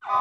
से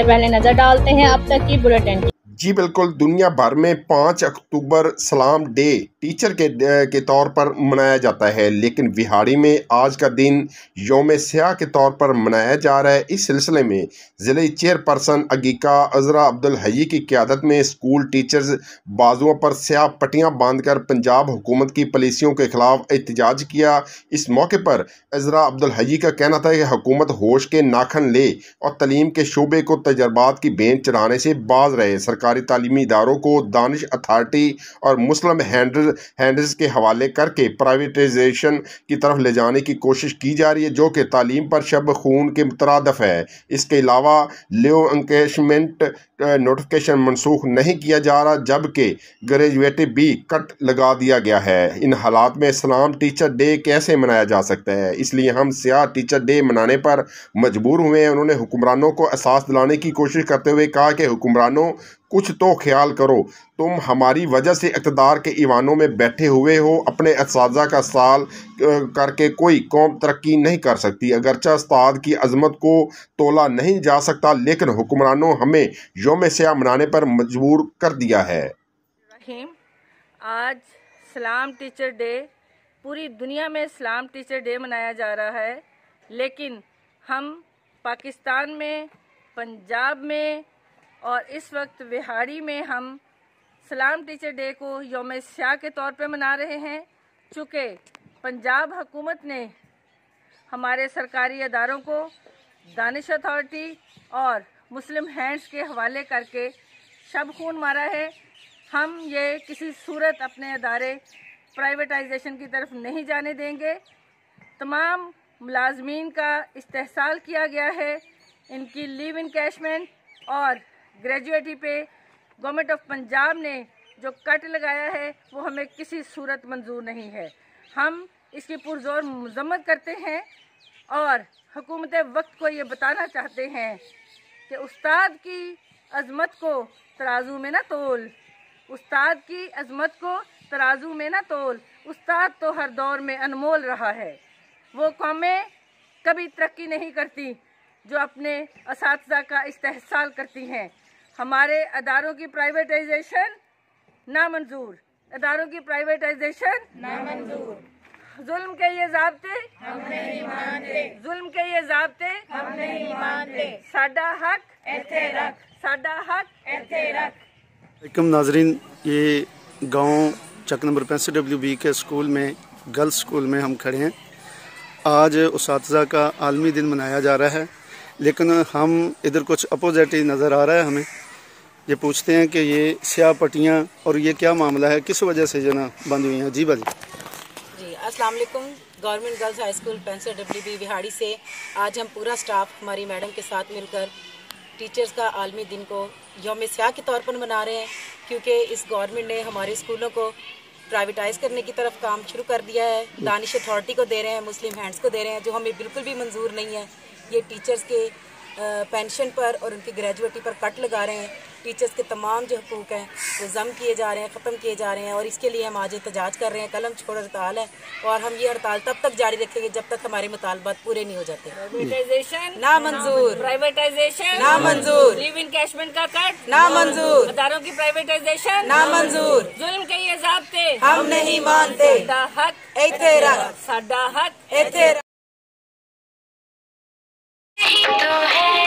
पहले नजर डालते हैं अब तक की बुलेटिन। जी बिल्कुल, दुनिया भर में 5 अक्टूबर सलाम डे टीचर के तौर पर मनाया जाता है, लेकिन बिहाड़ी में आज का दिन यौम स्याह के तौर पर मनाया जा रहा है। इस सिलसिले में ज़िले चेयरपर्सन अगीका अजरा अब्दुल हई की क़यादत में स्कूल टीचर्स बाजुओं पर स्याह पट्टियाँ बांधकर पंजाब हुकूमत की पॉलिसियों के खिलाफ एहतजाज किया। इस मौके पर अजरा अब्दुल हई का कहना था कि हुकूमत होश के नाखन ले और तलीम के शोबे को तजर्बात की बेंच चढ़ाने से बाज रहे। सरकारी तालीमी इदारों को दानिश अथॉरिटी और मुस्लिम हैंडल्स के हवाले करके प्राइवेटाइजेशन की तरफ ले जाने की कोशिश की जा रही है, जो कि तालीम पर शब खून के मुतरादफ है। इसके अलावा लियो एंकेशमेंट नोटिफिकेशन मनसूख नहीं किया जा रहा, जबकि ग्रेजुएटी भी कट लगा दिया गया है। इन हालात में इस्लाम टीचर डे कैसे मनाया जा सकता है, इसलिए हम स्याह टीचर डे मनाने पर मजबूर हुए हैं। उन्होंने हुक्मरानों को एहसास दिलाने की कोशिश करते हुए कहा कि हुक्मरानों कुछ तो ख्याल करो, तुम हमारी वजह से इक़्तिदार के ईवानों में बैठे हुए हो। अपने असातिज़ा का साल करके कोई कौम तरक्की नहीं कर सकती। अगरचे उस्ताद की अज़मत को तोला नहीं जा सकता, लेकिन हुक्मरानों हमें यौम स्याह मनाने पर मजबूर कर दिया है। आज इस्लाम टीचर डे, पूरी दुनिया में इस्लाम टीचर डे मनाया जा रहा है, लेकिन हम पाकिस्तान में, पंजाब में और इस वक्त बिहाड़ी में हम इस्लाम टीचर डे को यौम स्याह के तौर पे मना रहे हैं। चूँकि पंजाब हुकूमत ने हमारे सरकारी अदारों को दानिश अथॉरिटी और मुस्लिम हैंड्स के हवाले करके शब खून मारा है। हम ये किसी सूरत अपने अदारे प्राइवेटाइजेशन की तरफ नहीं जाने देंगे। तमाम मुलाजमीन का इस्तेहसाल किया गया है। इनकी लीव इनकैशमेंट और ग्रेजुएटी पे गवर्नमेंट ऑफ पंजाब ने जो कट लगाया है वो हमें किसी सूरत मंजूर नहीं है। हम इसकी पुरजोर मजम्मत करते हैं और हुकूमत वक्त को ये बताना चाहते हैं कि उस्ताद की अज़मत को तराजू में ना तोल, उस्ताद की अज़मत को तराजू में ना तोल। उस्ताद तो हर दौर में अनमोल रहा है। वो कौमें कभी तरक्की नहीं करती जो अपने असातिज़ा का इस्तेहसाल करती हैं। हमारे अदारों की प्राइवेटाइजेशन नामंजूर, अदारों की प्राइवेटाइजेशन नामंजूर। जुल्म के ये ज़ाब्ते हम नहीं मानते, जुल्म के ये ज़ाब्ते हम नहीं मानते। साडा हक इत्थे रख, साडा हक इत्थे रख। वालेकुम नाजरीन, ये गांव चक नंबर 65WB के स्कूल में, गर्ल्स स्कूल में हम खड़े हैं। आज उस्तातिज़ा का आलमी दिन मनाया जा रहा है, लेकिन हम इधर कुछ अपोजिट ही नज़र आ रहा है। हमें ये पूछते हैं कि ये स्याह पट्टियाँ और ये क्या मामला है, किस वजह से जो ना बंद हुई हैं। जी बाजी जी, अस्सलाम वालेकुम। Government girls high school 65WB बिहाड़ी से आज हम पूरा स्टाफ हमारी मैडम के साथ मिलकर टीचर्स का आलमी दिन को यौम स्याह के तौर पर मना रहे हैं, क्योंकि इस गवर्नमेंट ने हमारे स्कूलों को प्राइवेटाइज करने की तरफ काम शुरू कर दिया है। दानिश अथॉरिटी को दे रहे हैं, मुस्लिम हैंड्स को दे रहे हैं, जो हमें बिल्कुल भी मंजूर नहीं है। ये टीचर्स के पेंशन पर और उनकी ग्रेजुएटी पर कट लगा रहे हैं। टीचर्स के तमाम जो हकूक़ हैं वो ज़म किए जा रहे हैं, ख़त्म किए जा रहे हैं, और इसके लिए हम आज एहतजाज कर रहे हैं। कलम छोड़ हड़ताल है और हम ये हड़ताल तब तक जारी रखेंगे जब तक हमारे मुतालबात पूरे नहीं हो जाते। प्राइवेटाइजेशन ना मंजूर, प्राइवेटाइजेशन ना मंजूर, लीव इनकैशमेंट का कट ना मंजूर, अदारों की प्राइवेटाइजेशन ना मंजूर। जुल्म के ये ज़ाब्ते हम नहीं मानते। साडा हक इत्थे रख, साडा हक इत्थे रख। तो है